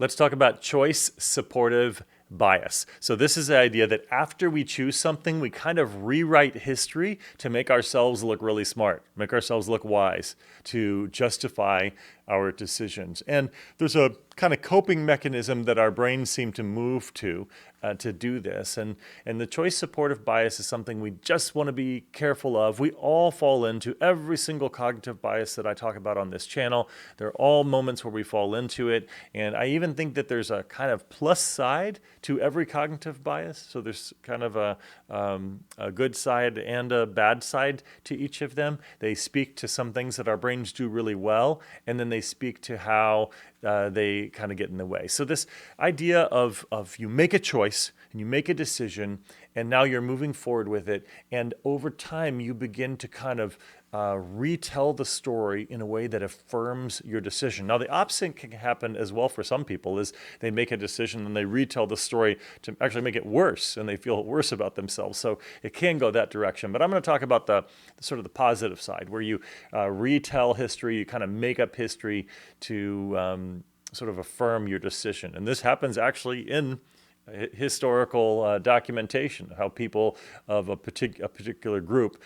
Let's talk about choice supportive bias. So, this is the idea that after we choose something, we kind of rewrite history to make ourselves look really smart, make ourselves look wise, to justify our decisions. And there's a kind of coping mechanism that our brains seem to move to do this. And the choice supportive bias is something we just want to be careful of. We all fall into every single cognitive bias that I talk about on this channel. There are all moments where we fall into it. And I even think that there's a kind of plus side to every cognitive bias. So there's kind of a good side and a bad side to each of them. They speak to some things that our brains do really well, and then they speak to how they kind of get in the way. So this idea of you make a choice and you make a decision, and now you're moving forward with it, and over time you begin to kind of retell the story in a way that affirms your decision. Now, the opposite can happen as well for some people, is they make a decision and they retell the story to actually make it worse, and they feel worse about themselves. So it can go that direction. But I'm going to talk about the sort of the positive side, where you retell history, you kind of make up history to sort of affirm your decision. And this happens actually in historical documentation, how people of a particular group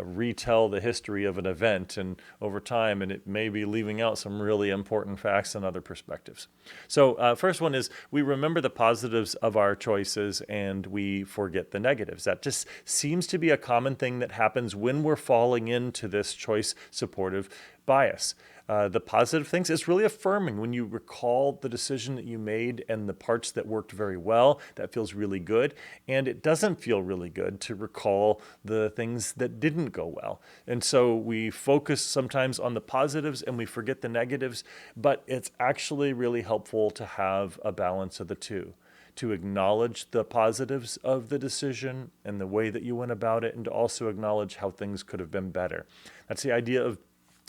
retell the history of an event and over time, and it may be leaving out some really important facts and other perspectives. So first one is we remember the positives of our choices and we forget the negatives. That just seems to be a common thing that happens when we're falling into this choice supportive bias. The positive things, it's really affirming when you recall the decision that you made and the parts that worked very well. That feels really good. And it doesn't feel really good to recall the things that didn't go well. And so we focus sometimes on the positives and we forget the negatives, but it's actually really helpful to have a balance of the two, to acknowledge the positives of the decision and the way that you went about it, and to also acknowledge how things could have been better. That's the idea of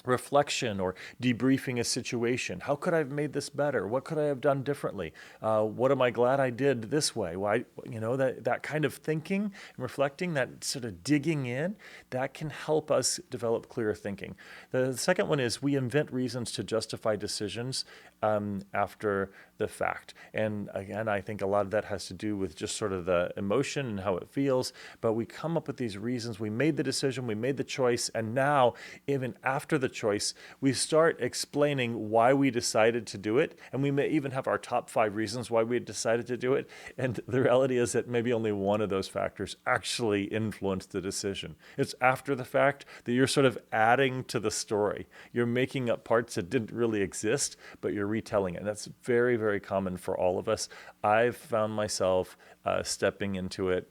reflection or debriefing a situation. How could I have made this better? What could I have done differently? What am I glad I did this way? Why, that kind of thinking and reflecting, that sort of digging in, that can help us develop clearer thinking. The second one is we invent reasons to justify decisions after the fact. And again, I think a lot of that has to do with just sort of the emotion and how it feels. But we come up with these reasons. We made the decision, we made the choice, and now, even after the choice, we start explaining why we decided to do it. And we may even have our top 5 reasons why we decided to do it. And the reality is that maybe only one of those factors actually influenced the decision. It's after the fact that you're sort of adding to the story. You're making up parts that didn't really exist, but you're retelling it. And that's very, very common for all of us. I've found myself stepping into it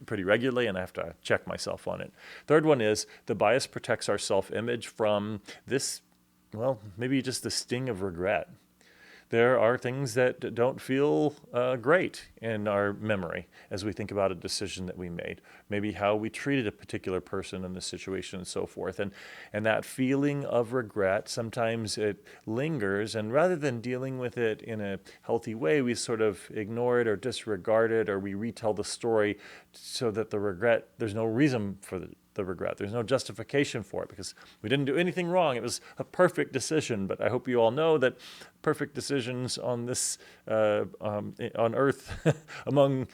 pretty regularly, and I have to check myself on it. Third one is the bias protects our self-image from this, well, maybe just the sting of regret. There are things that don't feel great in our memory as we think about a decision that we made, maybe how we treated a particular person in the situation and so forth. And that feeling of regret, sometimes it lingers, and rather than dealing with it in a healthy way, we sort of ignore it or disregard it, or we retell the story so that the regret, there's no reason for the regret. There's no justification for it because we didn't do anything wrong. It was a perfect decision. But I hope you all know that perfect decisions on this on Earth among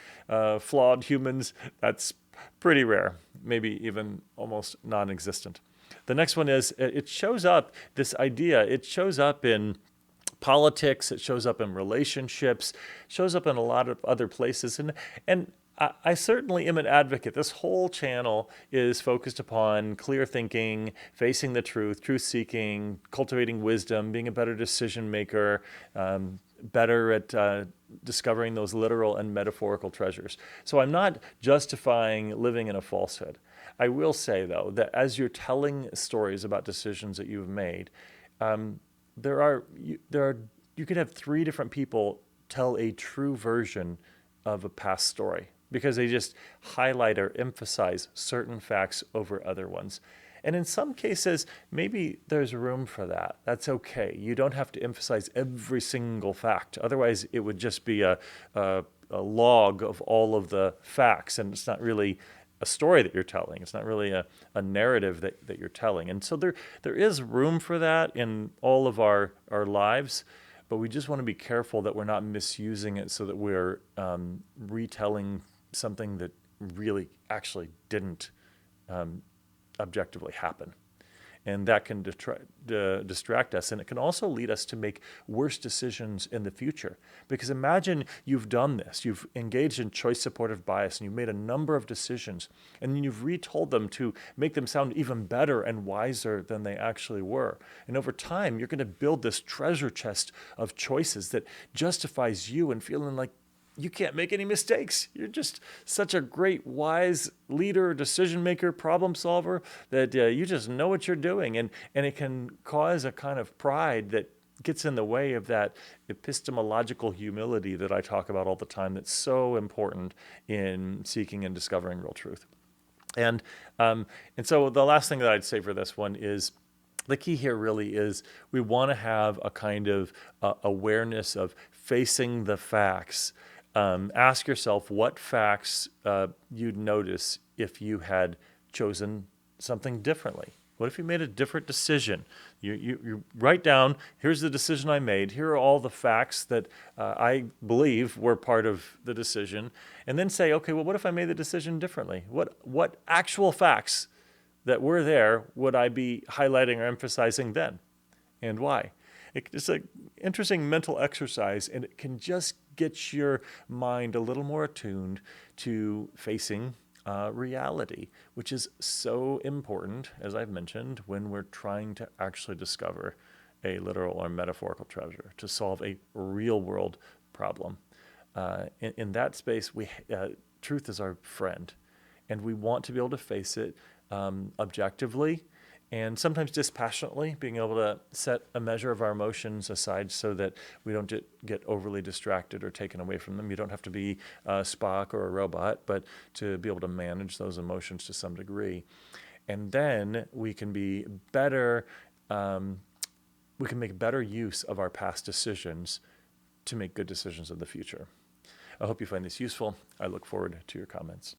flawed humans, that's pretty rare, maybe even almost non-existent. The next one is it shows up, this idea, it shows up in politics, it shows up in relationships, shows up in a lot of other places. And I certainly am an advocate. This whole channel is focused upon clear thinking, facing the truth, truth-seeking, cultivating wisdom, being a better decision maker, better at discovering those literal and metaphorical treasures. So I'm not justifying living in a falsehood. I will say, though, that as you're telling stories about decisions that you've made, you could have 3 different people tell a true version of a past story, because they just highlight or emphasize certain facts over other ones. And in some cases, maybe there's room for that. That's okay. You don't have to emphasize every single fact. Otherwise, it would just be a log of all of the facts, and it's not really a story that you're telling. It's not really a narrative that you're telling. And so there is room for that in all of our lives. but we just want to be careful that we're not misusing it so that we're retelling something that really actually didn't objectively happen. And that can distract us. And it can also lead us to make worse decisions in the future. Because imagine you've done this, you've engaged in choice supportive bias, and you've made a number of decisions, and then you've retold them to make them sound even better and wiser than they actually were. And over time, you're going to build this treasure chest of choices that justifies you and feeling like you can't make any mistakes. You're just such a great, wise leader, decision maker, problem solver that you just know what you're doing. And it can cause a kind of pride that gets in the way of that epistemological humility that I talk about all the time that's so important in seeking and discovering real truth. And so the last thing that I'd say for this one is, the key here really is we want to have a kind of awareness of facing the facts. Ask yourself what facts you'd notice if you had chosen something differently. What if you made a different decision? You write down, here's the decision I made. Here are all the facts that I believe were part of the decision. And then say, okay, well, what if I made the decision differently? What actual facts that were there would I be highlighting or emphasizing then? And why? It's an interesting mental exercise, and it can just get your mind a little more attuned to facing reality, which is so important, as I've mentioned, when we're trying to actually discover a literal or metaphorical treasure, to solve a real-world problem. In that space, truth is our friend, and we want to be able to face it objectively, and sometimes dispassionately, being able to set a measure of our emotions aside so that we don't get overly distracted or taken away from them. You don't have to be Spock or a robot, but to be able to manage those emotions to some degree. And then we can be better, we can make better use of our past decisions to make good decisions in the future. I hope you find this useful. I look forward to your comments.